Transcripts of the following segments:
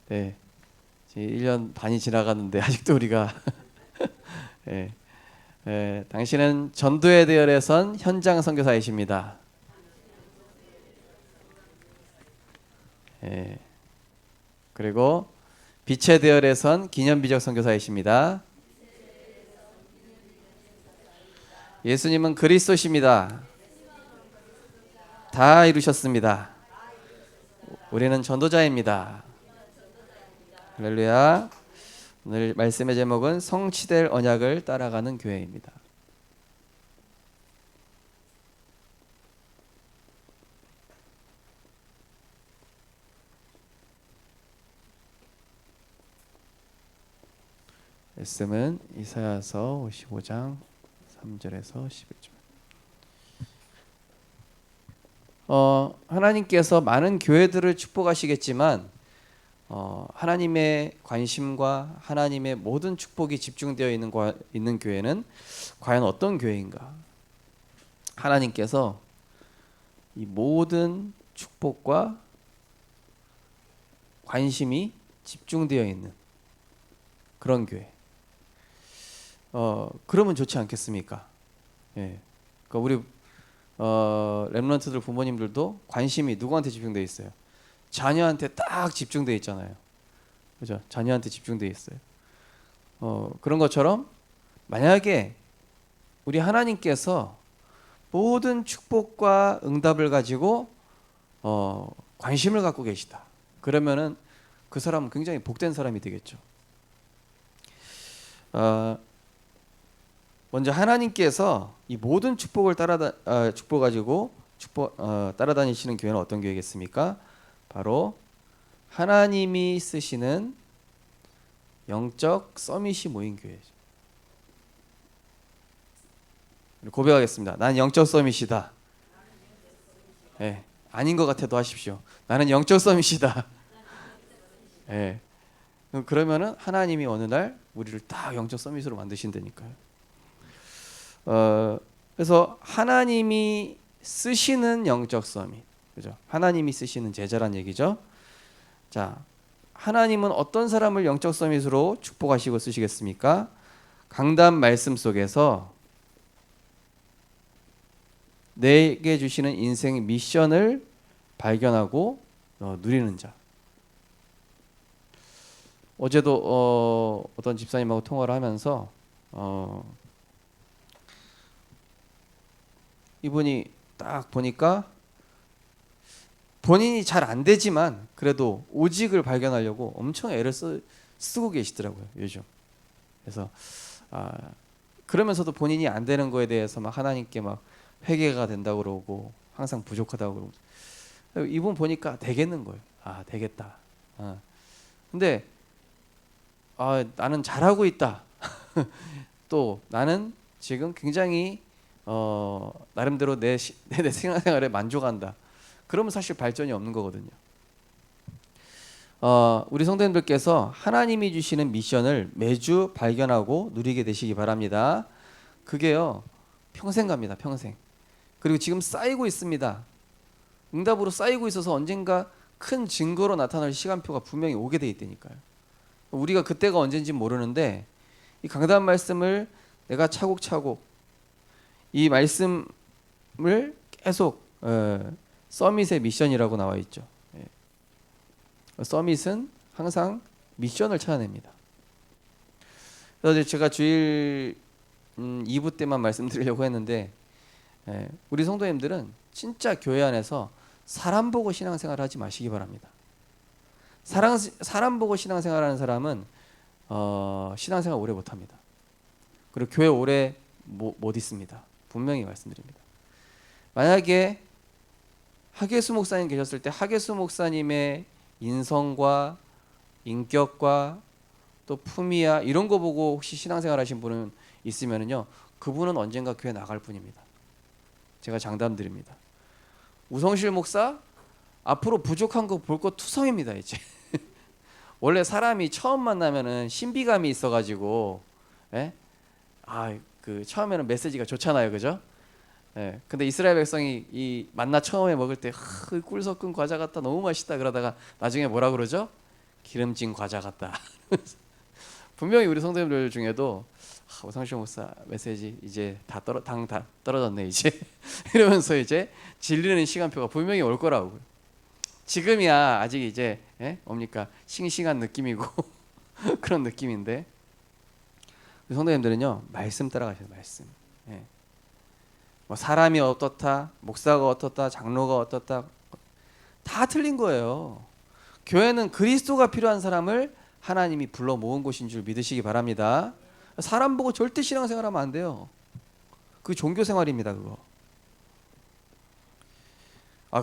네, 지금 1년 반이 지나갔는데 아직도 우리가 예, 당신은 전도의 대열에선 현장 선교사이십니다. 예, 그리고 빛의 대열에선 기념비적 선교사이십니다. 예수님은 그리스도십니다. 다 이루셨습니다. 우리는 전도자입니다. 할렐루야. 오늘 말씀의 제목은 성취될 언약을 따라가는 교회입니다. 말씀은 이사야서 55장 3절에서 11절. 하나님께서 많은 교회들을 축복하시겠지만 하나님의 관심과 하나님의 모든 축복이 집중되어 있는 교회는 과연 어떤 교회인가? 하나님께서 이 모든 축복과 관심이 집중되어 있는 그런 교회. 그러면 좋지 않겠습니까? 예. 그러니까 우리 렘넌트들 부모님들도 관심이 누구한테 집중되어 있어요? 자녀한테 딱 집중되어 있잖아요. 그죠? 자녀한테 집중되어 있어요. 그런 것처럼 만약에 우리 하나님께서 모든 축복과 응답을 가지고 관심을 갖고 계시다. 그러면은 그 사람은 굉장히 복된 사람이 되겠죠. 먼저 하나님께서 이 모든 축복을 축복 가지고 따라다니시는 교회는 어떤 교회겠습니까? 바로 하나님이 쓰시는 영적 서밋이 모인 교회죠. 고백하겠습니다. 난 영적 서밋이다. 네, 아닌 것 같아도 하십시오. 나는 영적 서밋이다. 네. 그러면은 하나님이 어느 날 우리를 딱 영적 서밋으로 만드신다니까요. 그래서 하나님이 쓰시는 영적 서밋, 그죠? 하나님이 쓰시는 제자란 얘기죠. 자, 하나님은 어떤 사람을 영적 서밋으로 축복하시고 쓰시겠습니까? 강단 말씀 속에서 내게 주시는 인생 미션을 발견하고 누리는 자. 어제도 어떤 집사님하고 통화를 하면서 이분이 딱 보니까 본인이 잘 안 되지만 그래도 오직을 발견하려고 엄청 애를 쓰고 계시더라고요, 요즘. 그래서 그러면서도 본인이 안 되는 거에 대해서 막 하나님께 막 회개가 된다고 그러고 항상 부족하다고 그러고 이분 보니까 되겠는 거예요. 되겠다. 근데 나는 잘하고 있다. 또 나는 지금 굉장히 나름대로 내 생활에 만족한다. 그러면 사실 발전이 없는 거거든요. 우리 성도님들께서 하나님이 주시는 미션을 매주 발견하고 누리게 되시기 바랍니다. 그게요, 평생 갑니다. 평생. 그리고 지금 쌓이고 있습니다. 응답으로 쌓이고 있어서 언젠가 큰 증거로 나타날 시간표가 분명히 오게 돼 있다니까요. 우리가 그때가 언젠지 모르는데 이 강단 말씀을 내가 차곡차곡 이 말씀을 계속 서밋의 미션이라고 나와 있죠. 서밋은 항상 미션을 찾아냅니다. 그래서 제가 주일 2부 때만 말씀드리려고 했는데 우리 성도님들은 진짜 교회 안에서 사람 보고 신앙생활 하지 마시기 바랍니다. 사람 보고 신앙생활하는 사람은 신앙생활 오래 못합니다. 그리고 교회 오래 못 있습니다. 분명히 말씀드립니다. 만약에 하계수 목사님 계셨을 때 하계수 목사님의 인성과 인격과 또 품위야 이런 거 보고 혹시 신앙생활 하신 분은 있으면은요, 그분은 언젠가 교회 나갈 분입니다. 제가 장담드립니다. 우성실 목사 앞으로 부족한 거 볼 거 투성입니다. 이제 원래 사람이 처음 만나면은 신비감이 있어가지고 그 처음에는 메시지가 좋잖아요, 그죠? 근데 이스라엘 백성이 이 만나 처음에 먹을 때 꿀 섞은 과자 같다 너무 맛있다 그러다가 나중에 뭐라 그러죠? 기름진 과자 같다. 분명히 우리 성도님들 중에도 오상식 목사 메시지 이제 당 다 떨어졌네 이제 이러면서 이제 질리는 시간표가 분명히 올 거라고요. 지금이야 아직 이제 뭡니까 싱싱한 느낌이고 그런 느낌인데 성도님들은요 말씀 따라가셔야 돼요. 말씀. 뭐 사람이 어떻다, 목사가 어떻다, 장로가 어떻다 다 틀린 거예요. 교회는 그리스도가 필요한 사람을 하나님이 불러 모은 곳인 줄 믿으시기 바랍니다. 사람 보고 절대 신앙생활하면 안 돼요. 그 종교생활입니다. 그거.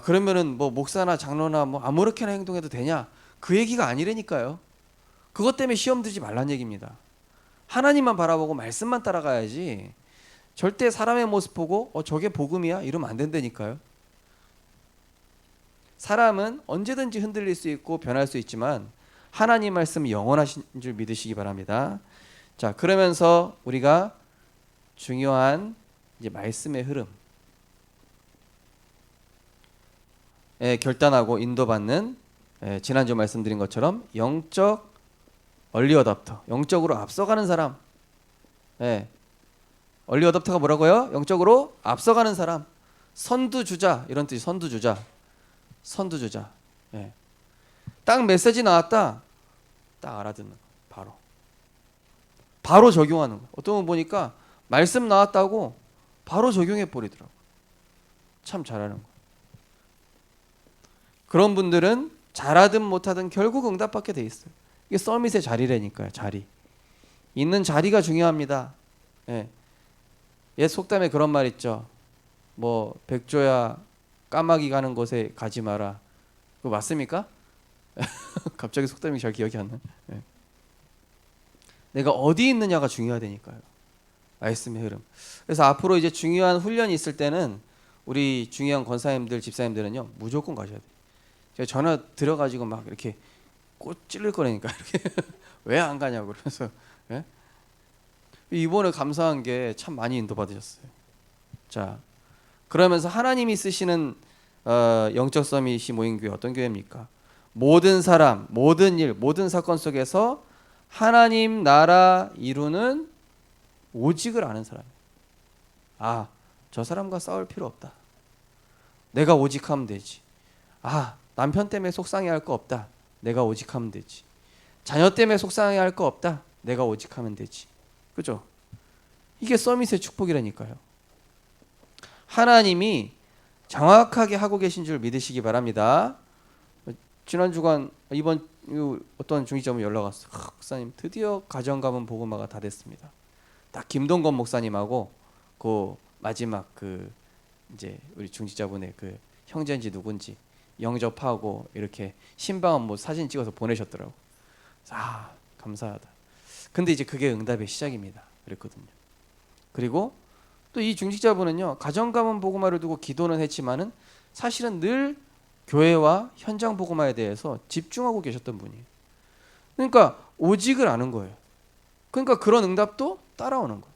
그러면은 뭐 목사나 장로나 뭐 아무렇게나 행동해도 되냐? 그 얘기가 아니라니까요. 그것 때문에 시험 들지 말란 얘기입니다. 하나님만 바라보고 말씀만 따라가야지. 절대 사람의 모습 보고 저게 복음이야? 이러면 안 된다니까요. 사람은 언제든지 흔들릴 수 있고 변할 수 있지만 하나님 말씀이 영원하신 줄 믿으시기 바랍니다. 자, 그러면서 우리가 중요한 이제 말씀의 흐름 결단하고 인도받는 지난주 말씀드린 것처럼 영적 얼리 어답터, 영적으로 앞서가는 사람. 얼리 어답터가 뭐라고요? 영적으로 앞서가는 사람. 선두주자 이런 뜻이 선두주자. 딱 메시지 나왔다. 딱 알아듣는 거. 바로 적용하는 거. 어떤 분 보니까 말씀 나왔다고 바로 적용해 버리더라고. 참 잘하는 거. 그런 분들은 잘하든 못하든 결국 응답받게 돼 있어요. 이게 서밋의 자리라니까요. 자리. 있는 자리가 중요합니다. 옛 속담에 그런 말 있죠. 뭐 백조야 까마귀 가는 곳에 가지 마라. 그거 맞습니까? 갑자기 속담이 잘 기억이 안 나요. 내가 어디 있느냐가 중요하다니까요. 말씀의 흐름. 그래서 앞으로 이제 중요한 훈련이 있을 때는 우리 중요한 권사님들, 집사님들은요 무조건 가셔야 돼요. 제가 전화 들어가지고 막 이렇게 꽃 찔릴 거라니까 이렇게 왜 안 가냐고 그러면서 이번에 감사한 게 참 많이 인도받으셨어요. 자, 그러면서 하나님이 쓰시는 영적 서밋이 모인 교회 어떤 교회입니까? 모든 사람, 모든 일, 모든 사건 속에서 하나님 나라 이루는 오직을 아는 사람이에요. 저 사람과 싸울 필요 없다. 내가 오직하면 되지. 남편 때문에 속상해할 거 없다. 내가 오직하면 되지. 자녀 때문에 속상해할 거 없다. 내가 오직하면 되지. 그죠? 이게 서밋의 축복이라니까요. 하나님이 정확하게 하고 계신 줄 믿으시기 바랍니다. 지난 주간 이번 어떤 중직자분 연락 왔어. 목사님 드디어 가정가문 복음화가 다 됐습니다. 딱 김동건 목사님하고 그 마지막 이제 우리 중직자분의 그 형제인지 누군지 영접하고 이렇게 신방은 뭐 사진 찍어서 보내셨더라고. 감사하다. 근데 이제 그게 응답의 시작입니다. 그랬거든요. 그리고 또 이 중직자분은요 가정가문 복음화를 두고 기도는 했지만은 사실은 늘 교회와 현장 복음화에 대해서 집중하고 계셨던 분이에요. 그러니까 오직을 아는 거예요. 그러니까 그런 응답도 따라오는 거예요.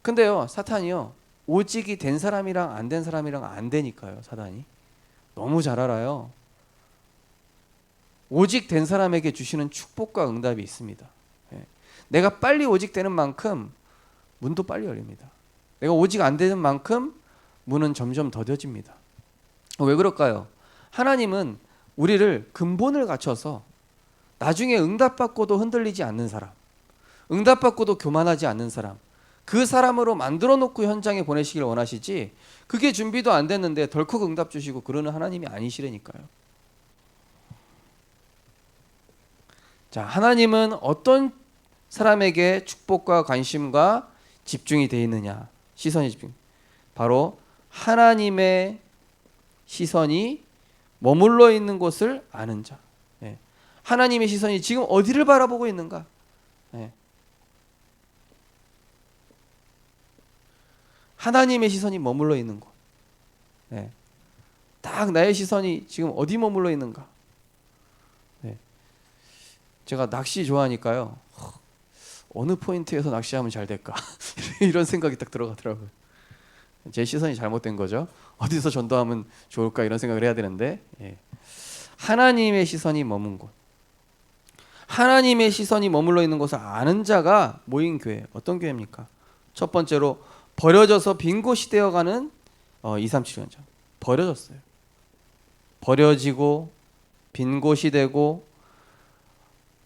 근데요 사탄이요 오직이 된 사람이랑 안 된 사람이랑 안 되니까요. 사탄이 너무 잘 알아요. 오직 된 사람에게 주시는 축복과 응답이 있습니다. 내가 빨리 오직 되는 만큼 문도 빨리 열립니다. 내가 오직 안 되는 만큼 문은 점점 더뎌집니다. 왜 그럴까요? 하나님은 우리를 근본을 갖춰서 나중에 응답받고도 흔들리지 않는 사람, 응답받고도 교만하지 않는 사람, 그 사람으로 만들어 놓고 현장에 보내시길 원하시지, 그게 준비도 안 됐는데 덜컥 응답 주시고 그러는 하나님이 아니시라니까요. 자, 하나님은 어떤 사람에게 축복과 관심과 집중이 되어 있느냐, 시선이 집중. 바로 하나님의 시선이 머물러 있는 곳을 아는 자. 하나님의 시선이 지금 어디를 바라보고 있는가? 하나님의 시선이 머물러 있는 곳. 딱 나의 시선이 지금 어디 머물러 있는가? 제가 낚시 좋아하니까요. 어느 포인트에서 낚시하면 잘 될까? 이런 생각이 딱 들어가더라고요. 제 시선이 잘못된 거죠. 어디서 전도하면 좋을까 이런 생각을 해야 되는데 하나님의 시선이 머문 곳. 하나님의 시선이 머물러 있는 것을 아는 자가 모인 교회. 어떤 교회입니까? 첫 번째로 버려져서 빈 곳이 되어가는 237 현장. 버려졌어요. 버려지고 빈 곳이 되고,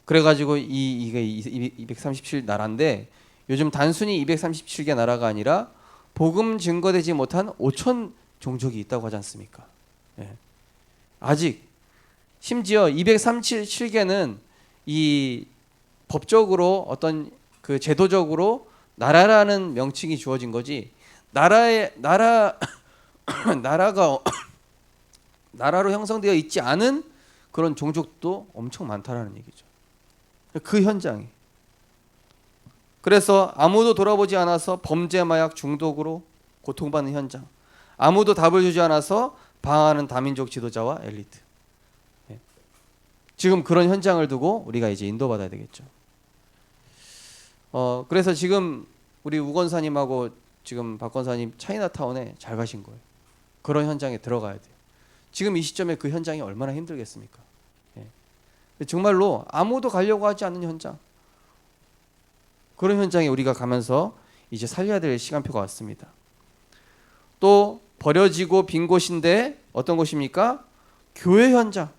그래가지고 이게 237 나라인데, 요즘 단순히 237개 나라가 아니라 복음 증거되지 못한 5천 종족이 있다고 하지 않습니까? 예. 아직 심지어 237개는 이 법적으로 어떤 그 제도적으로 나라라는 명칭이 주어진 거지, 나라가 나라로 형성되어 있지 않은 그런 종족도 엄청 많다라는 얘기죠. 그 현장이. 그래서 아무도 돌아보지 않아서 범죄 마약 중독으로 고통받는 현장, 아무도 답을 주지 않아서 방황하는 다민족 지도자와 엘리트. 예. 지금 그런 현장을 두고 우리가 이제 인도받아야 되겠죠. 그래서 지금 우리 우 권사님하고 지금 박 권사님 차이나타운에 잘 가신 거예요. 그런 현장에 들어가야 돼요. 지금 이 시점에 그 현장이 얼마나 힘들겠습니까? 예. 정말로 아무도 가려고 하지 않는 현장, 그런 현장에 우리가 가면서 이제 살려야 될 시간표가 왔습니다. 또 버려지고 빈 곳인데 어떤 곳입니까? 교회 현장.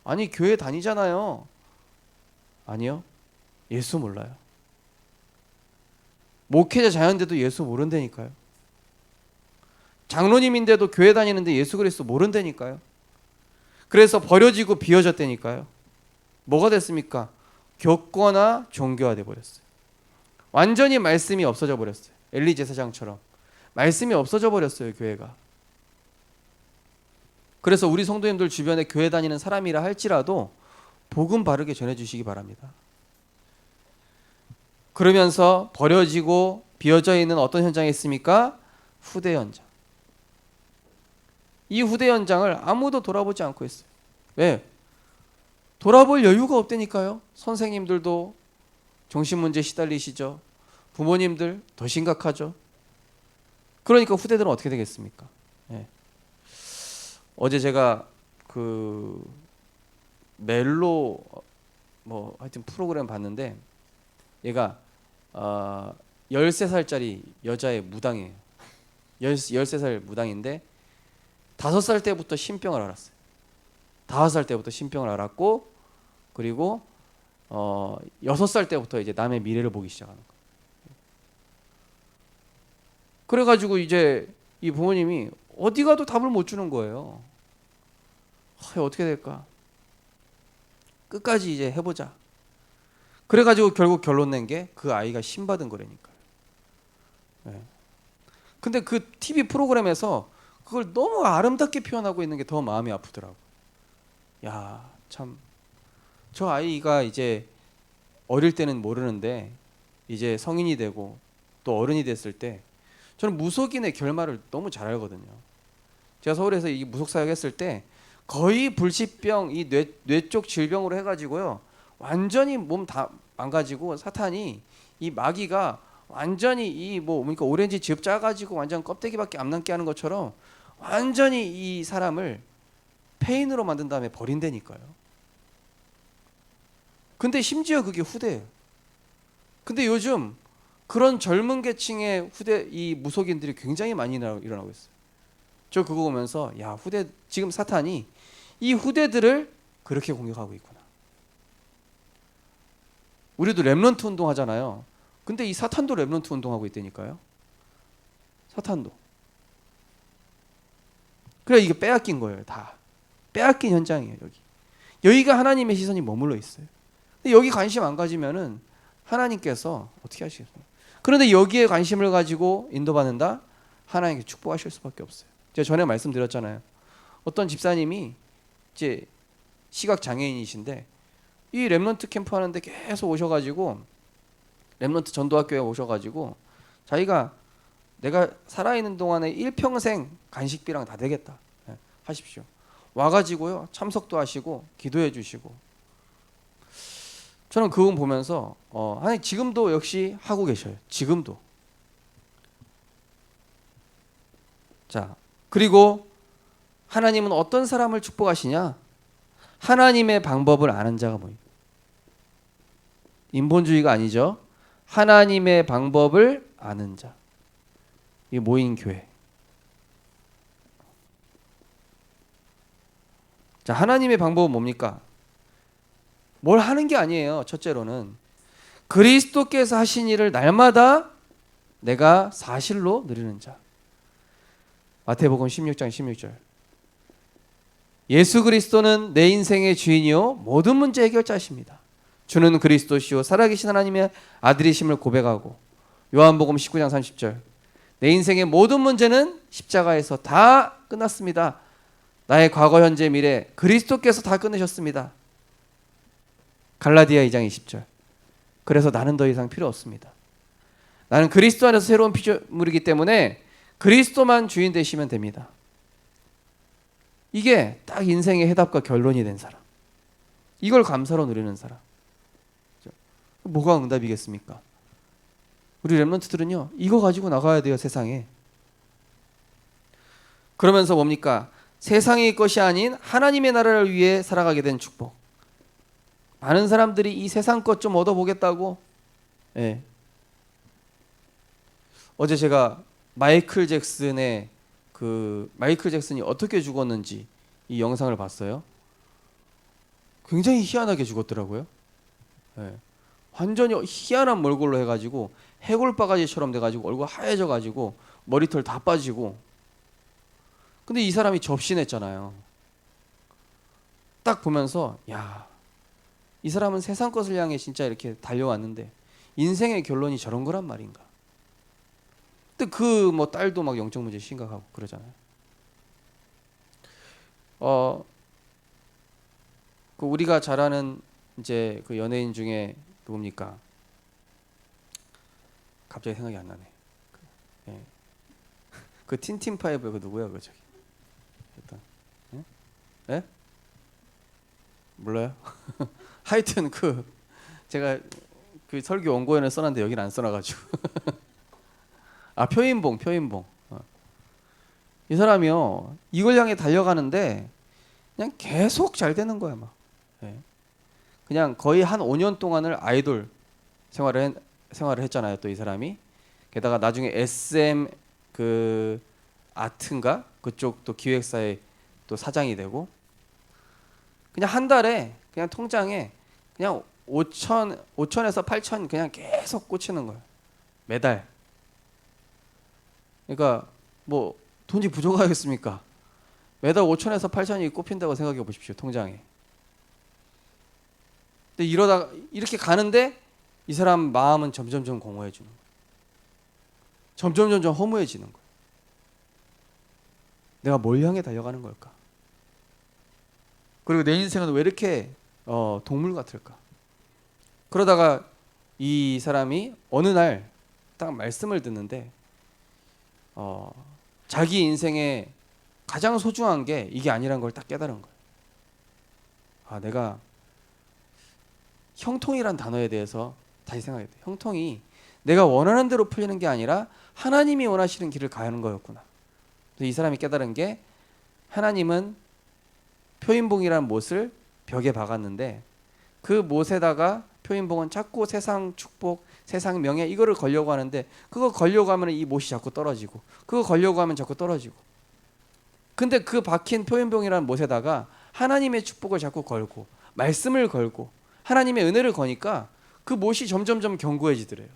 아니, 교회 다니잖아요. 아니요, 예수 몰라요. 목회자 자연인데도 예수 모른다니까요. 장로님인데도 교회 다니는데 예수 그리스도 모른다니까요. 그래서 버려지고 비워졌다니까요. 뭐가 됐습니까? 교권화 종교화돼 버렸어요. 완전히 말씀이 없어져 버렸어요. 엘리 제사장처럼 말씀이 없어져 버렸어요, 교회가. 그래서 우리 성도님들 주변에 교회 다니는 사람이라 할지라도 복음 바르게 전해주시기 바랍니다. 그러면서 버려지고 비어져 있는 어떤 현장이 있습니까? 후대 현장. 이 후대 현장을 아무도 돌아보지 않고 있어요. 왜? 돌아볼 여유가 없다니까요. 선생님들도 정신 문제 시달리시죠. 부모님들 더 심각하죠. 그러니까 후대들은 어떻게 되겠습니까? 예. 어제 제가 그 멜로 뭐 하여튼 프로그램 봤는데, 얘가 13살짜리 여자의 무당이에요. 13살 무당인데 5살 때부터 신병을 알았어요. 5살 때부터 신병을 알았고, 그리고 6살 때부터 이제 남의 미래를 보기 시작하는 거예요. 그래가지고 이제 이 부모님이 어디 가도 답을 못 주는 거예요. 어떻게 될까? 끝까지 이제 해보자. 그래가지고 결국 결론 낸 게 그 아이가 신받은 거라니까요. 네. 근데 그 TV 프로그램에서 그걸 너무 아름답게 표현하고 있는 게 더 마음이 아프더라고. 야, 참, 저 아이가 이제 어릴 때는 모르는데 이제 성인이 되고 또 어른이 됐을 때, 저는 무속인의 결말을 너무 잘 알거든요. 제가 서울에서 이 무속 사역했을 때 거의 불치병, 이 뇌 쪽 질병으로 해가지고요, 완전히 몸 다 망가지고, 사탄이 이 마귀가 완전히 이 그러니까 오렌지 즙 짜가지고 완전 껍데기밖에 안 남게 하는 것처럼 완전히 이 사람을 폐인으로 만든 다음에 버린다니까요. 근데 심지어 그게 후대예요. 근데 요즘 그런 젊은 계층의 후대, 이 무속인들이 굉장히 많이 일어나고 있어요. 저 그거 보면서, 야, 후대, 지금 사탄이 이 후대들을 그렇게 공격하고 있구나. 우리도 렘넌트 운동 하잖아요. 근데 이 사탄도 렘넌트 운동하고 있다니까요. 사탄도. 그래, 이게 빼앗긴 거예요. 다 빼앗긴 현장이에요. 여기가 하나님의 시선이 머물러 있어요. 근데 여기 관심 안 가지면은 하나님께서 어떻게 하시겠어요? 그런데 여기에 관심을 가지고 인도받는다? 하나님께 축복하실 수밖에 없어요. 제가 전에 말씀드렸잖아요. 어떤 집사님이 이제 시각 장애인이신데 이 렘넌트 캠프 하는데 계속 오셔가지고, 렘넌트 전도학교에 오셔가지고 자기가 내가 살아있는 동안에 일평생 간식비랑 다 되겠다, 하십시오. 와가지고요, 참석도 하시고 기도해 주시고. 저는 그건 보면서 아니, 지금도 역시 하고 계셔요. 지금도. 자, 그리고 하나님은 어떤 사람을 축복하시냐? 하나님의 방법을 아는 자가 뭐예요? 인본주의가 아니죠. 하나님의 방법을 아는 자. 이게 모인 교회. 자, 하나님의 방법은 뭡니까? 뭘 하는 게 아니에요. 첫째로는 그리스도께서 하신 일을 날마다 내가 사실로 누리는 자. 마태복음 16장 16절. 예수 그리스도는 내 인생의 주인이요 모든 문제 해결자십니다. 주는 그리스도시요 살아계신 하나님의 아들이심을 고백하고, 요한복음 19장 30절. 내 인생의 모든 문제는 십자가에서 다 끝났습니다. 나의 과거 현재 미래 그리스도께서 다 끝내셨습니다. 갈라디아 2장 20절. 그래서 나는 더 이상 필요 없습니다. 나는 그리스도 안에서 새로운 피조물이기 때문에 그리스도만 주인 되시면 됩니다. 이게 딱 인생의 해답과 결론이 된 사람. 이걸 감사로 누리는 사람. 뭐가 응답이겠습니까? 우리 렘넌트들은요, 이거 가지고 나가야 돼요, 세상에. 그러면서 뭡니까? 세상의 것이 아닌 하나님의 나라를 위해 살아가게 된 축복. 많은 사람들이 이 세상 것 좀 얻어보겠다고. 예. 어제 제가 마이클 잭슨이 어떻게 죽었는지 이 영상을 봤어요. 굉장히 희한하게 죽었더라고요. 예. 완전히 희한한 몰골로 해가지고 해골바가지처럼 돼가지고 얼굴 하얘져가지고 머리털 다 빠지고. 근데 이 사람이 접신했잖아요. 딱 보면서 야, 이 사람은 세상 것을 향해 진짜 이렇게 달려왔는데 인생의 결론이 저런 거란 말인가. 근데 그 뭐 딸도 막 영적 문제 심각하고 그러잖아요. 그 우리가 잘 아는 이제 그 연예인 중에 누굽니까? 갑자기 생각이 안 나네. 예. 그 틴틴 파이브 그 누구야 그 저기. 일단, 예? 예? 몰라요? 하여튼 그 제가 그 설교 원고에는 써놨는데 여기는 안 써놔가지고. 아, 표인봉. 이 사람이요, 이걸 향해 달려가는데 그냥 계속 잘 되는 거야 막. 예. 그냥 거의 한 5년 동안을 아이돌 생활을 했잖아요. 또 이 사람이 게다가 나중에 SM 그 아트인가 그쪽 또 기획사의 또 사장이 되고, 그냥 한 달에 그냥 통장에 그냥 5천에서 8천 그냥 계속 꽂히는 거예요. 매달. 그러니까 뭐 돈이 부족하겠습니까? 매달 5천에서 8천이 꼽힌다고 생각해 보십시오, 통장에. 근데 이러다가 이렇게 가는데 이 사람 마음은 점점점 공허해지는 거예요. 점점 허무해지는 거예요. 내가 뭘 향해 달려가는 걸까? 그리고 내 인생은 왜 이렇게 동물 같을까? 그러다가 이 사람이 어느 날 딱 말씀을 듣는데 자기 인생에 가장 소중한 게 이게 아니란 걸 딱 깨달은 거예요. 아, 내가 형통이란 단어에 대해서 다시 생각했대. 형통이 내가 원하는 대로 풀리는 게 아니라 하나님이 원하시는 길을 가는 거였구나. 그래서 이 사람이 깨달은 게, 하나님은 표인봉이라는 못을 벽에 박았는데 그 못에다가 표인봉은 자꾸 세상 축복, 세상 명예 이거를 걸려고 하는데, 그거 걸려고 하면 이 못이 자꾸 떨어지고, 그거 걸려고 하면 자꾸 떨어지고. 근데 그 박힌 표인봉이라는 못에다가 하나님의 축복을 자꾸 걸고 말씀을 걸고 하나님의 은혜를 거니까 그 못이 점점점 견고해지더래요.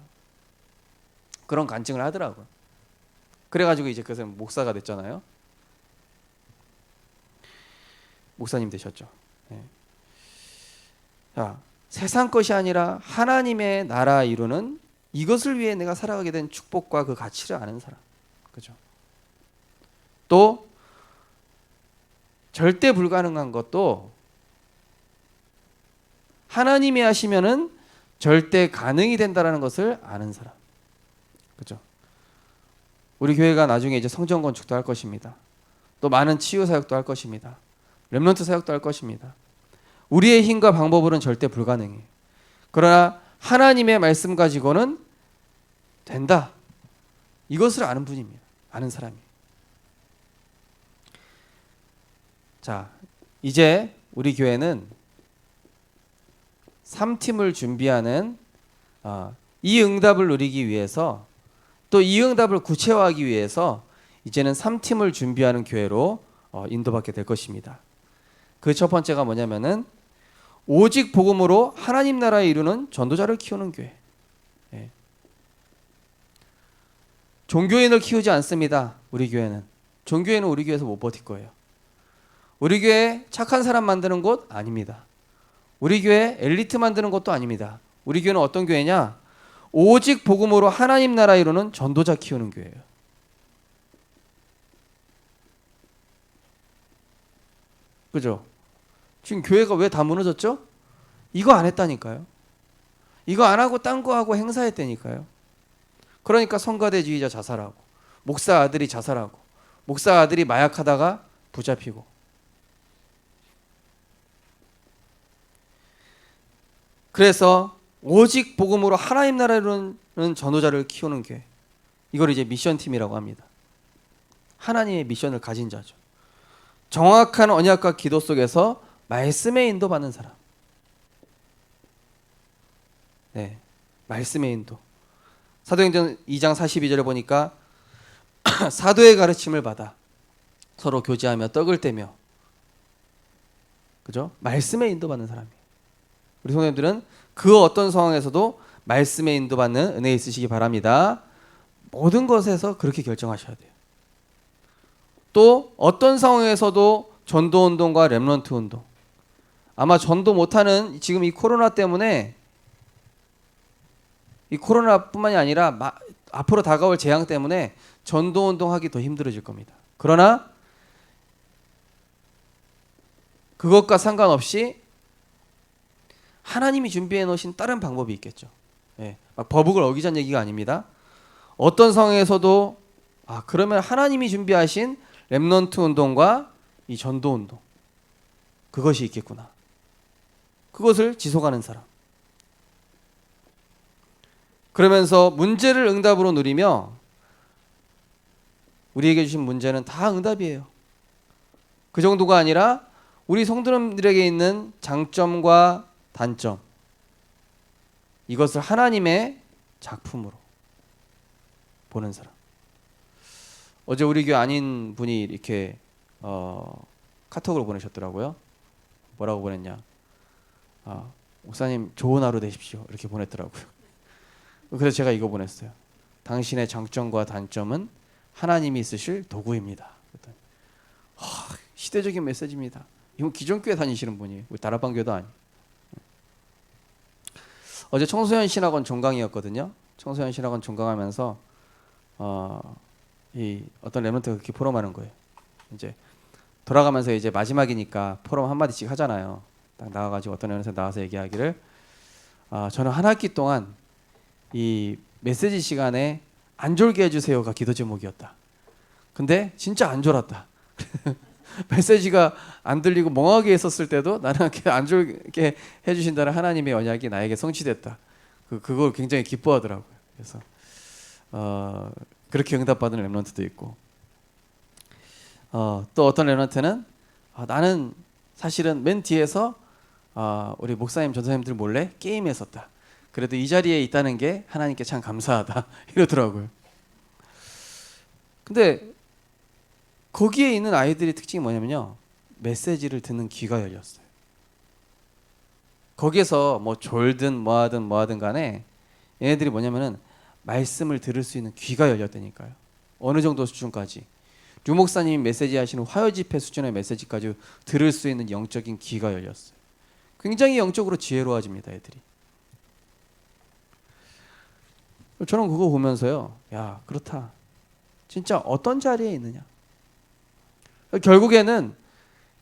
그런 간증을 하더라고요. 그래가지고 이제 그 사람 목사가 됐잖아요. 목사님 되셨죠. 네. 자, 세상 것이 아니라 하나님의 나라 이루는 이것을 위해 내가 살아가게 된 축복과 그 가치를 아는 사람. 그죠? 또 절대 불가능한 것도 하나님이 하시면은 절대 가능이 된다라는 것을 아는 사람. 그죠? 우리 교회가 나중에 이제 성전 건축도 할 것입니다. 또 많은 치유 사역도 할 것입니다. 렘넌트 사역도 할 것입니다. 우리의 힘과 방법으로는 절대 불가능해요. 그러나 하나님의 말씀 가지고는 된다. 이것을 아는 분입니다. 아는 사람이에요. 자, 이제 우리 교회는 3팀을 준비하는 이 응답을 누리기 위해서 또 이 응답을 구체화하기 위해서 이제는 3팀을 준비하는 교회로 인도받게 될 것입니다. 그 첫 번째가 뭐냐면은 오직 복음으로 하나님 나라에 이루는 전도자를 키우는 교회. 예. 종교인을 키우지 않습니다. 우리 교회는. 종교인은 우리 교회에서 못 버틸 거예요. 우리 교회 착한 사람 만드는 곳 아닙니다. 우리 교회 엘리트 만드는 것도 아닙니다. 우리 교회는 어떤 교회냐? 오직 복음으로 하나님 나라 이루는 전도자 키우는 교회예요. 그죠? 지금 교회가 왜 다 무너졌죠? 이거 안 했다니까요. 이거 안 하고 딴 거 하고 행사했다니까요. 그러니까 성가대주의자 자살하고, 목사 아들이 자살하고, 목사 아들이 마약하다가 붙잡히고. 그래서 오직 복음으로 하나님 나라를 이루는 전도자를 키우는 교회, 이걸 이제 미션팀이라고 합니다. 하나님의 미션을 가진 자죠. 정확한 언약과 기도 속에서 말씀의 인도받는 사람. 네, 말씀의 인도. 사도행전 2장 42절에 보니까 사도의 가르침을 받아 서로 교제하며 떡을 떼며, 그죠? 말씀의 인도받는 사람이에요. 우리 성도님들은 그 어떤 상황에서도 말씀의 인도받는 은혜 있으시기 바랍니다. 모든 것에서 그렇게 결정하셔야 돼요. 또 어떤 상황에서도 전도운동과 렘넌트 운동, 아마 전도 못하는 지금 이 코로나 때문에, 이 코로나뿐만이 아니라 앞으로 다가올 재앙 때문에 전도운동 하기 더 힘들어질 겁니다. 그러나 그것과 상관없이 하나님이 준비해 놓으신 다른 방법이 있겠죠. 예, 막 버북을 어기자는 얘기가 아닙니다. 어떤 상황에서도 그러면 하나님이 준비하신 렘넌트 운동과 이 전도 운동, 그것이 있겠구나. 그것을 지속하는 사람. 그러면서 문제를 응답으로 누리며, 우리에게 주신 문제는 다 응답이에요. 그 정도가 아니라 우리 성도님들에게 있는 장점과 단점, 이것을 하나님의 작품으로 보는 사람. 어제 우리 교회 아닌 분이 이렇게 카톡으로 보내셨더라고요. 뭐라고 보냈냐? 목사님 좋은 하루 되십시오. 이렇게 보냈더라고요. 그래서 제가 이거 보냈어요. 당신의 장점과 단점은 하나님이 쓰실 도구입니다. 시대적인 메시지입니다. 이건 기존교회 다니시는 분이에요. 우리 다락방교도 아니에요. 어제 청소년 신학원 종강이었거든요. 청소년 신학원 종강하면서 이 어떤 렘넌트가 그렇게 포럼하는 거예요. 이제 돌아가면서 이제 마지막이니까 포럼 한 마디씩 하잖아요. 딱 나와가지고 어떤 렘넌트 나와서 얘기하기를, 저는 한 학기 동안 이 메시지 시간에 안 졸게 해주세요가 기도 제목이었다. 근데 진짜 안 졸았다. 메시지가 안 들리고 멍하게 있었을 때도 나는 안 졸게 해주신다는 하나님의 언약이 나에게 성취됐다. 그걸 굉장히 기뻐하더라고요. 그래서 그렇게 응답받은 렘넌트도 있고, 또 어떤 렘넌트는 나는 사실은 맨 뒤에서 우리 목사님 전사님들 몰래 게임했었다. 그래도 이 자리에 있다는 게 하나님께 참 감사하다. 이러더라고요. 근데 거기에 있는 아이들의 특징이 뭐냐면요, 메시지를 듣는 귀가 열렸어요. 거기에서 뭐 졸든 뭐하든 간에 얘네들이 뭐냐면은 말씀을 들을 수 있는 귀가 열렸다니까요. 어느 정도 수준까지, 류 목사님이 메시지 하시는 화요 집회 수준의 메시지까지 들을 수 있는 영적인 귀가 열렸어요. 굉장히 영적으로 지혜로워집니다, 애들이. 저는 그거 보면서요, 야, 그렇다. 진짜 어떤 자리에 있느냐. 결국에는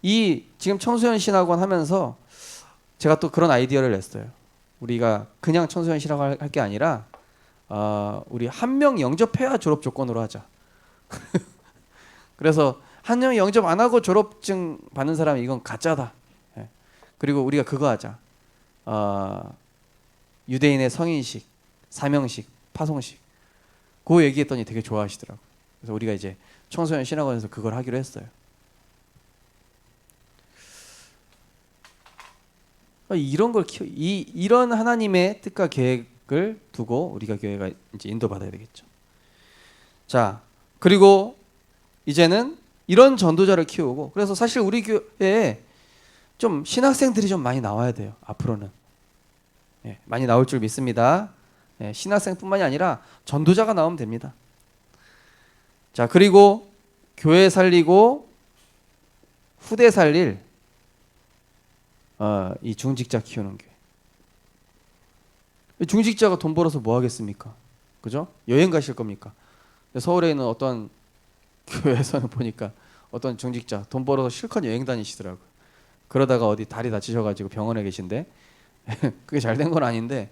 이 지금 청소년 신학원 하면서 제가 또 그런 아이디어를 냈어요. 우리가 그냥 청소년 신학원 할 게 아니라 우리 한 명 영접해야 졸업 조건으로 하자. 그래서 한 명 영접 안 하고 졸업증 받는 사람이 이건 가짜다. 예. 그리고 우리가 그거 하자. 유대인의 성인식, 사명식, 파송식. 그거 얘기했더니 되게 좋아하시더라고요. 그래서 우리가 이제 청소년 신학원에서 그걸 하기로 했어요. 이런 걸 이런 하나님의 뜻과 계획 두고 우리가 교회가 이제 인도받아야 되겠죠. 자, 그리고 이제는 이런 전도자를 키우고, 그래서 사실 우리 교회에 좀 신학생들이 좀 많이 나와야 돼요. 앞으로는 많이 나올 줄 믿습니다. 신학생뿐만이 아니라 전도자가 나오면 됩니다. 자, 그리고 교회 살리고 후대 살릴 이 중직자 키우는 교회. 중직자가 돈 벌어서 뭐 하겠습니까? 그죠? 여행 가실 겁니까? 서울에 있는 어떤 교회에서는 보니까 어떤 중직자 돈 벌어서 실컷 여행 다니시더라고요. 그러다가 어디 다리 다치셔가지고 병원에 계신데 그게 잘 된 건 아닌데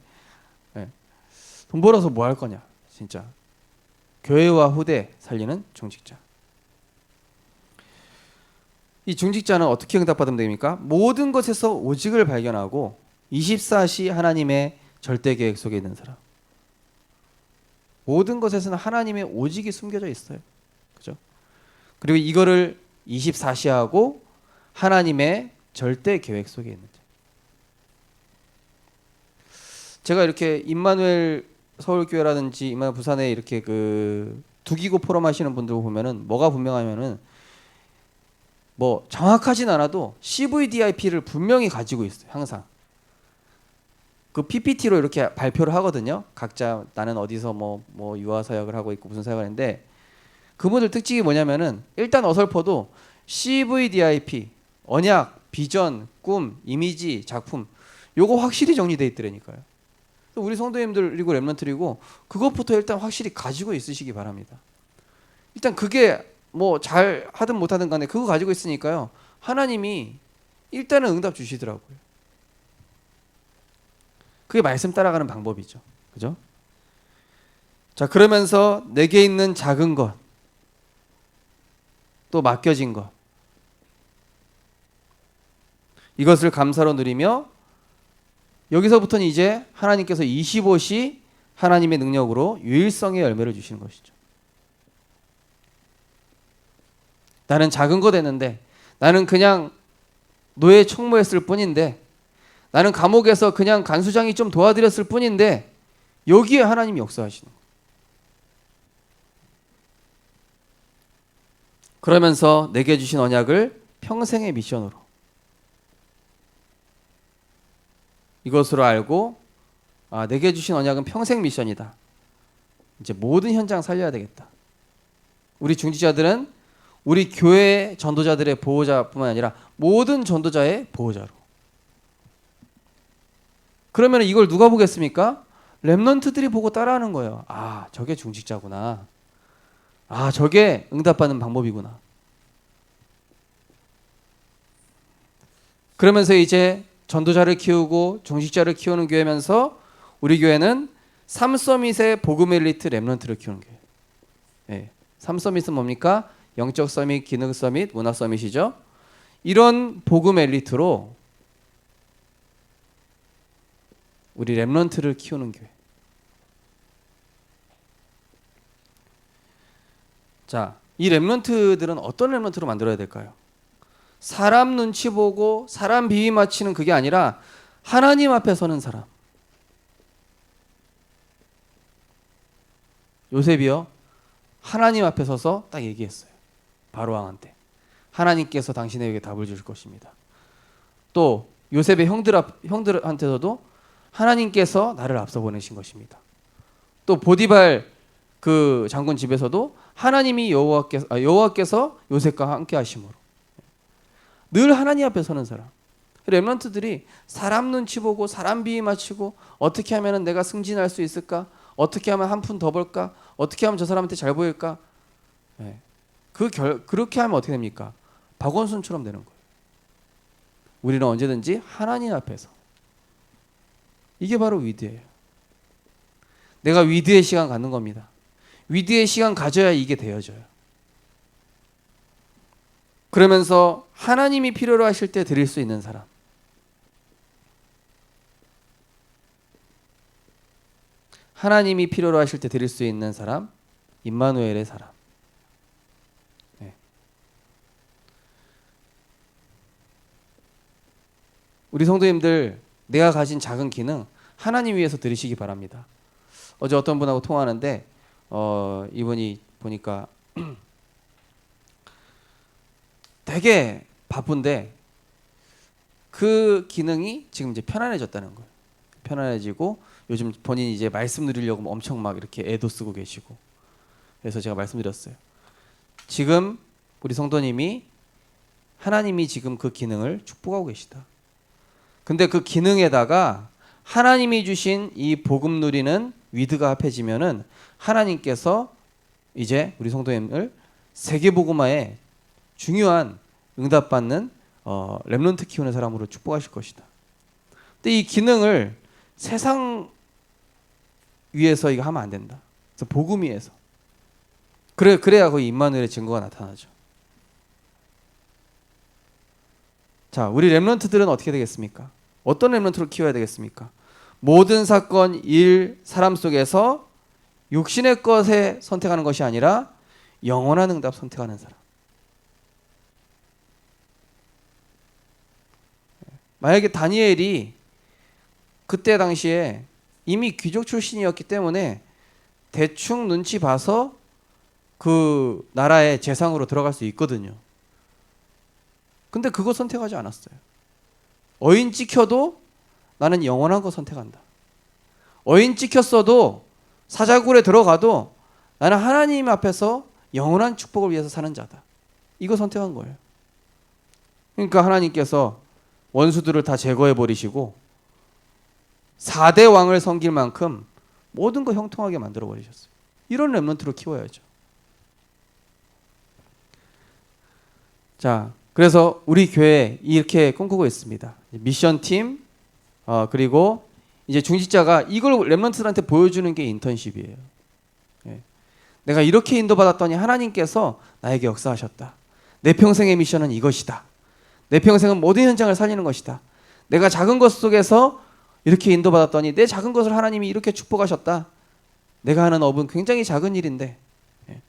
돈 벌어서 뭐 할 거냐 진짜. 교회와 후대 살리는 중직자. 이 중직자는 어떻게 응답받으면 됩니까? 모든 것에서 오직을 발견하고 24시 하나님의 절대 계획 속에 있는 사람. 모든 것에서는 하나님의 오직이 숨겨져 있어요. 그죠? 그리고 이거를 24시하고 하나님의 절대 계획 속에 있는 자. 제가 이렇게 임마누엘 서울교회라든지 임마누엘 부산에 이렇게 그 두기고 포럼 하시는 분들 보면은 뭐가 분명하면은 뭐 정확하진 않아도 CVDIP를 분명히 가지고 있어요. 항상 그 PPT로 이렇게 발표를 하거든요. 각자 나는 어디서 뭐 유아 사역을 하고 있고 무슨 사역을 하는데, 그분들 특징이 뭐냐면은 일단 어설퍼도 CVDIP 언약, 비전, 꿈, 이미지, 작품 요거 확실히 정리돼 있더라니까요. 우리 성도님들 그리고 렘넌트리고 그것부터 일단 확실히 가지고 있으시기 바랍니다. 일단 그게 뭐 잘 하든 못하든 간에 그거 가지고 있으니까요, 하나님이 일단은 응답 주시더라고요. 그게 말씀 따라가는 방법이죠. 그죠? 자, 그러면서 내게 있는 작은 것, 또 맡겨진 것, 이것을 감사로 누리며 여기서부터는 이제 하나님께서 25시 하나님의 능력으로 유일성의 열매를 주시는 것이죠. 나는 작은 거 됐는데, 나는 그냥 노예 총무했을 뿐인데, 나는 감옥에서 그냥 간수장이 좀 도와드렸을 뿐인데 여기에 하나님이 역사하시는 거예요. 그러면서 내게 주신 언약을 평생의 미션으로, 이것으로 알고 내게 주신 언약은 평생 미션이다. 이제 모든 현장 살려야 되겠다. 우리 중직자들은 우리 교회 전도자들의 보호자뿐만 아니라 모든 전도자의 보호자로. 그러면 이걸 누가 보겠습니까? 렘넌트들이 보고 따라하는 거예요. 아, 저게 중직자구나. 아, 저게 응답받는 방법이구나. 그러면서 이제 전도자를 키우고 중직자를 키우는 교회면서 우리 교회는 3서밋의 복음 엘리트 렘넌트를 키우는 교회. 네. 3서밋은 뭡니까? 영적 서밋, 기능 서밋, 문화 서밋이죠. 이런 복음 엘리트로 우리 렘넌트를 키우는 교회. 자, 이 렘넌트들은 어떤 렘넌트로 만들어야 될까요? 사람 눈치 보고 사람 비위 맞히는 그게 아니라 하나님 앞에 서는 사람. 요셉이요, 하나님 앞에 서서 딱 얘기했어요. 바로왕한테 하나님께서 당신에게 답을 주실 것입니다. 또 요셉의 형들한테서도 하나님께서 나를 앞서 보내신 것입니다. 또 보디발 그 장군 집에서도 하나님이 여호와께서 요셉과 함께 하심으로, 늘 하나님 앞에 서는 사람. 렘넌트들이 사람 눈치 보고 사람 비위 맞추고 어떻게 하면 내가 승진할 수 있을까? 어떻게 하면 한 푼 더 벌까? 어떻게 하면 저 사람한테 잘 보일까? 네. 그렇게 하면 어떻게 됩니까? 박원순처럼 되는 거예요. 우리는 언제든지 하나님 앞에서. 이게 바로 위드예요. 내가 위드의 시간 갖는 겁니다. 위드의 시간 가져야 이게 되어져요. 그러면서 하나님이 필요로 하실 때 드릴 수 있는 사람. 하나님이 필요로 하실 때 드릴 수 있는 사람, 임마누엘의 사람. 네. 우리 성도님들, 내가 가진 작은 기능 하나님 위해서 들으시기 바랍니다. 어제 어떤 분하고 통화하는데 이분이 보니까 되게 바쁜데 그 기능이 지금 이제 편안해졌다는 거예요. 편안해지고 요즘 본인이 이제 말씀 드리려고 엄청 막 이렇게 애도 쓰고 계시고, 그래서 제가 말씀드렸어요. 지금 우리 성도님이 하나님이 지금 그 기능을 축복하고 계시다. 근데 그 기능에다가 하나님이 주신 이 복음 누리는 위드가 합해지면은 하나님께서 이제 우리 성도님을 세계 복음화에 중요한 응답받는 렘넌트 키우는 사람으로 축복하실 것이다. 근데 이 기능을 세상 위에서 이거 하면 안 된다. 그래서 복음 위에서. 그래야 거의 임마누엘의 증거가 나타나죠. 자, 우리 렘넌트들은 어떻게 되겠습니까? 어떤 렘넌트로 키워야 되겠습니까? 모든 사건, 일, 사람 속에서 육신의 것에 선택하는 것이 아니라 영원한 응답 선택하는 사람. 만약에 다니엘이 그때 당시에 이미 귀족 출신이었기 때문에 대충 눈치 봐서 그 나라의 재상으로 들어갈 수 있거든요. 근데 그거 선택하지 않았어요. 어인 찍혀도 나는 영원한 거 선택한다. 어인 찍혔어도 사자굴에 들어가도 나는 하나님 앞에서 영원한 축복을 위해서 사는 자다. 이거 선택한 거예요. 그러니까 하나님께서 원수들을 다 제거해 버리시고 4대 왕을 섬길 만큼 모든 거 형통하게 만들어 버리셨어요. 이런 렘넌트로 키워야죠. 자, 그래서 우리 교회 이렇게 꿈꾸고 있습니다. 미션팀, 그리고 이제 중직자가 이걸 렘넌트들한테 보여주는 게 인턴십이에요. 예. 내가 이렇게 인도받았더니 하나님께서 나에게 역사하셨다. 내 평생의 미션은 이것이다. 내 평생은 모든 현장을 살리는 것이다. 내가 작은 것 속에서 이렇게 인도받았더니 내 작은 것을 하나님이 이렇게 축복하셨다. 내가 하는 업은 굉장히 작은 일인데. 예.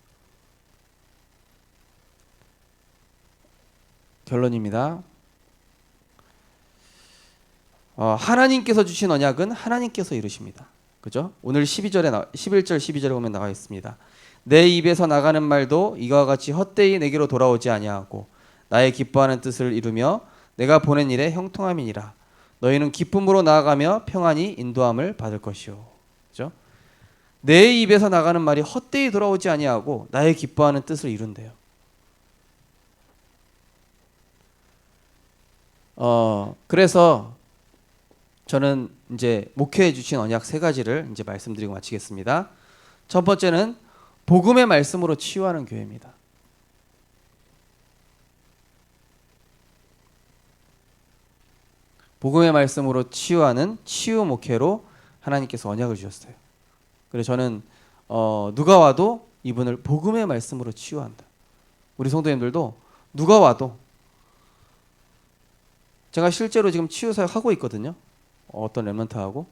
결론입니다. 하나님께서 주신 언약은 하나님께서 이루십니다. 그죠? 오늘 11절 12절에 보면 나와 있습니다. 내 입에서 나가는 말도 이와 같이 헛되이 내게로 돌아오지 아니하고 나의 기뻐하는 뜻을 이루며 내가 보낸 일에 형통함이니라. 너희는 기쁨으로 나아가며 평안히 인도함을 받을 것이요. 그죠? 내 입에서 나가는 말이 헛되이 돌아오지 아니하고 나의 기뻐하는 뜻을 이룬대요. 그래서 저는 이제 목회해 주신 언약 3가지를 이제 말씀드리고 마치겠습니다. 첫 번째는 복음의 말씀으로 치유하는 교회입니다. 복음의 말씀으로 치유하는 치유 목회로 하나님께서 언약을 주셨어요. 그래서 저는 누가 와도 이분을 복음의 말씀으로 치유한다. 우리 성도님들도 누가 와도, 제가 실제로 지금 치유 사역 하고 있거든요. 어떤 렘넌트하고.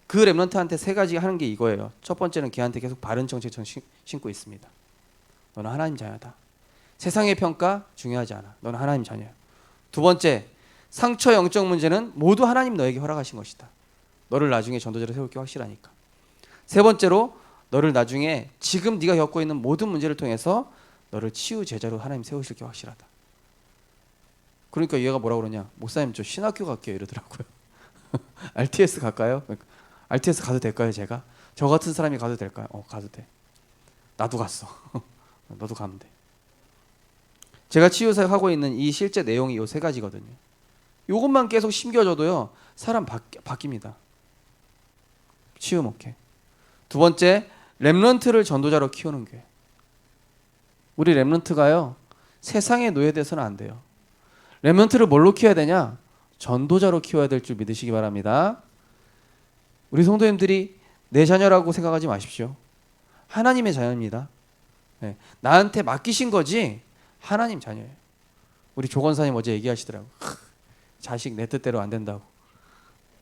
그 렘넌트한테 3가지 하는 게 이거예요. 첫 번째는 걔한테 계속 바른 정체성 신고 있습니다. 너는 하나님 자녀다. 세상의 평가 중요하지 않아. 너는 하나님 자녀야. 두 번째, 상처 영적 문제는 모두 하나님 너에게 허락하신 것이다. 너를 나중에 전도자로 세울 게 확실하니까. 세 번째로, 너를 나중에 지금 네가 겪고 있는 모든 문제를 통해서 너를 치유 제자로 하나님 세우실 게 확실하다. 그러니까 얘가 뭐라고 그러냐, 목사님 저 신학교 갈게요 이러더라고요. RTS 갈까요? RTS 가도 될까요 제가? 저 같은 사람이 가도 될까요? 가도 돼. 나도 갔어. 너도 가면 돼. 제가 치유사역 하고 있는 이 실제 내용이 요 3가지거든요. 요것만 계속 심겨줘도요 사람 바뀝니다. 치유 목회. 두 번째, 렘넌트를 전도자로 키우는 교회. 우리 렘넌트가요 세상에 노예돼서는 안 돼요. 렘넌트를 뭘로 키워야 되냐? 전도자로 키워야 될 줄 믿으시기 바랍니다. 우리 성도님들이 내 자녀라고 생각하지 마십시오. 하나님의 자녀입니다. 네. 나한테 맡기신 거지 하나님 자녀예요. 우리 조건사님 어제 얘기하시더라고. 자식 내 뜻대로 안 된다고.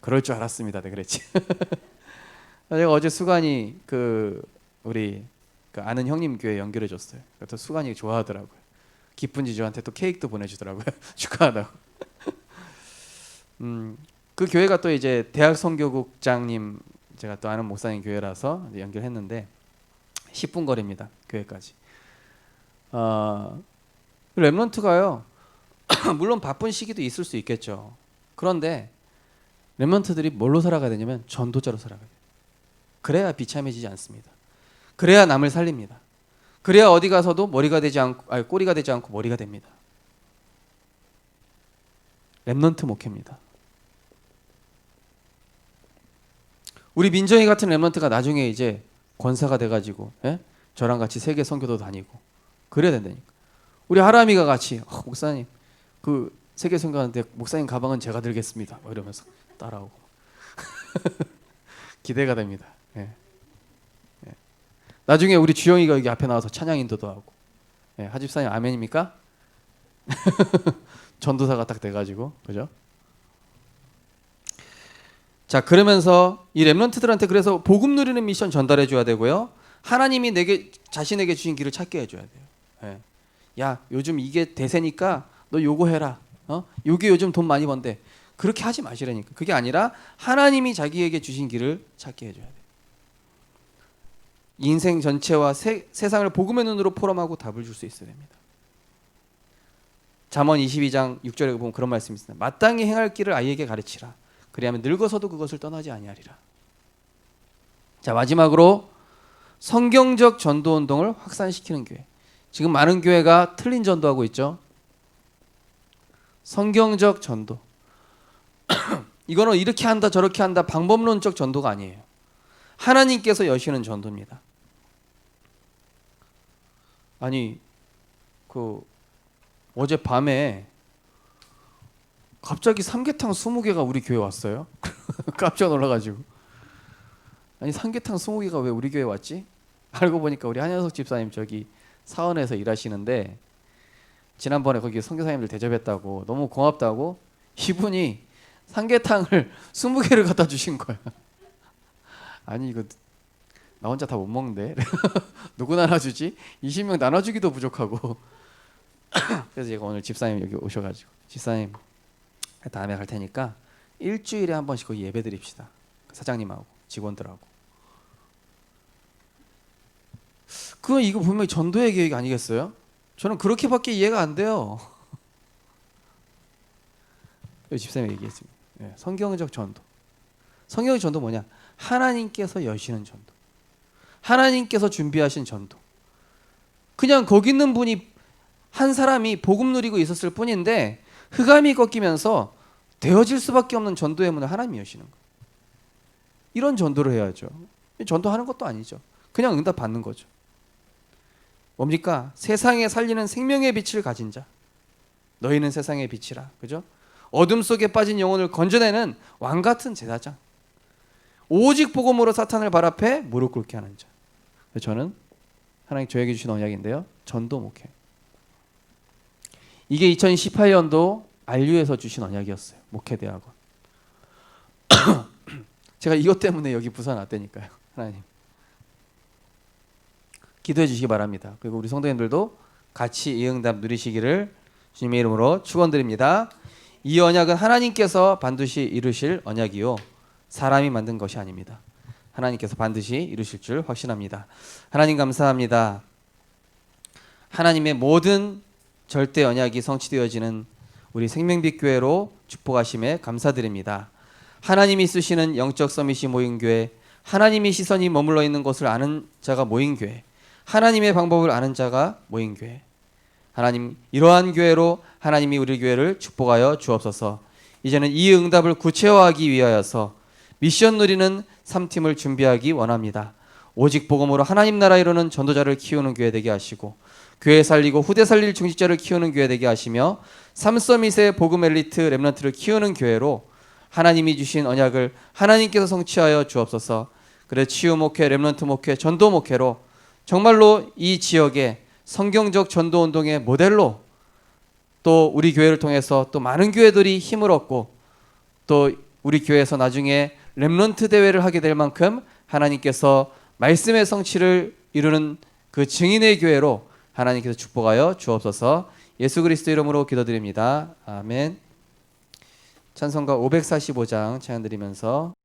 그럴 줄 알았습니다. 네, 그랬지. 제가 어제 수관이 우리 아는 형님 교회 연결해 줬어요. 또 수관이 좋아하더라고요. 기쁜 지주한테 또 케이크도 보내주더라고요. 축하하다고. 그 교회가 또 이제 대학 선교국장님, 제가 또 아는 목사님 교회라서 연결했는데 10분 거리입니다. 교회까지. 렘넌트가요. 물론 바쁜 시기도 있을 수 있겠죠. 그런데 렘넌트들이 뭘로 살아가야 되냐면 전도자로 살아가야 돼요. 그래야 비참해지지 않습니다. 그래야 남을 살립니다. 그래야 어디 가서도 머리가 되지 않고, 아니, 꼬리가 되지 않고 머리가 됩니다. 렘넌트 목회입니다. 우리 민정이 같은 렘넌트가 나중에 이제 권사가 돼가지고, 예? 저랑 같이 세계 선교도 다니고 그래야 된다니까. 우리 하람이가 같이 목사님 그 세계 선교하는데 목사님 가방은 제가 들겠습니다. 이러면서 따라오고 기대가 됩니다. 예. 예. 나중에 우리 주영이가 여기 앞에 나와서 찬양 인도도 하고. 예. 하집사님 아멘입니까? 전도사가 딱 돼가지고, 그죠? 자, 그러면서 이 렘넌트들한테 그래서 복음 누리는 미션 전달해 줘야 되고요. 하나님이 내게 자신에게 주신 길을 찾게 해줘야 돼요. 예. 야, 요즘 이게 대세니까 너 요거 해라. 요게 요즘 돈 많이 번대. 그렇게 하지 마시라니까. 그게 아니라 하나님이 자기에게 주신 길을 찾게 해줘야 돼요. 인생 전체와 세상을 복음의 눈으로 포럼하고 답을 줄 수 있어야 됩니다. 잠언 22장 6절에 보면 그런 말씀이 있습니다. 마땅히 행할 길을 아이에게 가르치라. 그리하면 늙어서도 그것을 떠나지 아니하리라. 자, 마지막으로 성경적 전도 운동을 확산시키는 교회. 지금 많은 교회가 틀린 전도하고 있죠. 성경적 전도. 이거는 이렇게 한다 저렇게 한다 방법론적 전도가 아니에요. 하나님께서 여시는 전도입니다. 아니 어제 밤에 갑자기 삼계탕 20개가 우리 교회 왔어요. 깜짝 놀라가지고 아니 삼계탕 20개가 왜 우리 교회 왔지? 알고 보니까 우리 한현석 집사님 저기 사원에서 일하시는데 지난번에 거기 선교사님들 대접했다고 너무 고맙다고 이분이 삼계탕을 20개를 갖다 주신 거야. 아니 이거 나 혼자 다 못 먹는데 누구 나눠주지? 20명 나눠주기도 부족하고 그래서 제가 오늘 집사님 여기 오셔가지고 집사님 다음에 갈 테니까 일주일에 한 번씩 거기 예배 드립시다. 사장님하고 직원들하고. 그건 이거 분명히 전도의 계획 아니겠어요? 저는 그렇게밖에 이해가 안 돼요. 집사님이 얘기했습니다. 네, 성경적 전도. 성경적 전도 뭐냐? 하나님께서 여시는 전도. 하나님께서 준비하신 전도. 그냥 거기 있는 분이 한 사람이 복음 누리고 있었을 뿐인데 흑암이 꺾이면서 되어질 수밖에 없는 전도의 문을 하나님이 여시는 거예요. 이런 전도를 해야죠. 전도하는 것도 아니죠. 그냥 응답 받는 거죠. 뭡니까? 세상에 살리는 생명의 빛을 가진 자. 너희는 세상의 빛이라. 그죠? 어둠 속에 빠진 영혼을 건져내는 왕 같은 제사장. 오직 복음으로 사탄을 발 앞에 무릎 꿇게 하는 자. 저는 하나님 저에게 주신 언약인데요. 전도 목회. 이게 2018년도 안류에서 주신 언약이었어요. 목회대학원. 제가 이것 때문에 여기 부산 왔다니까요. 하나님. 기도해 주시기 바랍니다. 그리고 우리 성도님들도 같이 이 응답 누리시기를 주님의 이름으로 축원드립니다. 이 언약은 하나님께서 반드시 이루실 언약이요 사람이 만든 것이 아닙니다. 하나님께서 반드시 이루실 줄 확신합니다. 하나님 감사합니다. 하나님의 모든 절대 언약이 성취되어지는 우리 생명빛 교회로 축복하심에 감사드립니다. 하나님이 쓰시는 영적 서밋이 모인 교회, 하나님의 시선이 머물러 있는 곳을 아는 자가 모인 교회, 하나님의 방법을 아는 자가 모인 교회. 하나님, 이러한 교회로 하나님이 우리 교회를 축복하여 주옵소서. 이제는 이 응답을 구체화하기 위하여서 미션 누리는 3팀을 준비하기 원합니다. 오직 복음으로 하나님 나라 이루는 전도자를 키우는 교회 되게 하시고 교회 살리고 후대 살릴 중직자를 키우는 교회 되게 하시며 삼서밋의 복음 엘리트 렘넌트를 키우는 교회로 하나님이 주신 언약을 하나님께서 성취하여 주옵소서. 그래 치유 목회, 렘넌트 목회, 전도 목회로 정말로 이 지역에 성경적 전도 운동의 모델로 또 우리 교회를 통해서 또 많은 교회들이 힘을 얻고 또 우리 교회에서 나중에 렘넌트 대회를 하게 될 만큼 하나님께서 말씀의 성취를 이루는 그 증인의 교회로 하나님께서 축복하여 주옵소서. 예수 그리스도 이름으로 기도드립니다. 아멘. 찬송가 545장 찬양 드리면서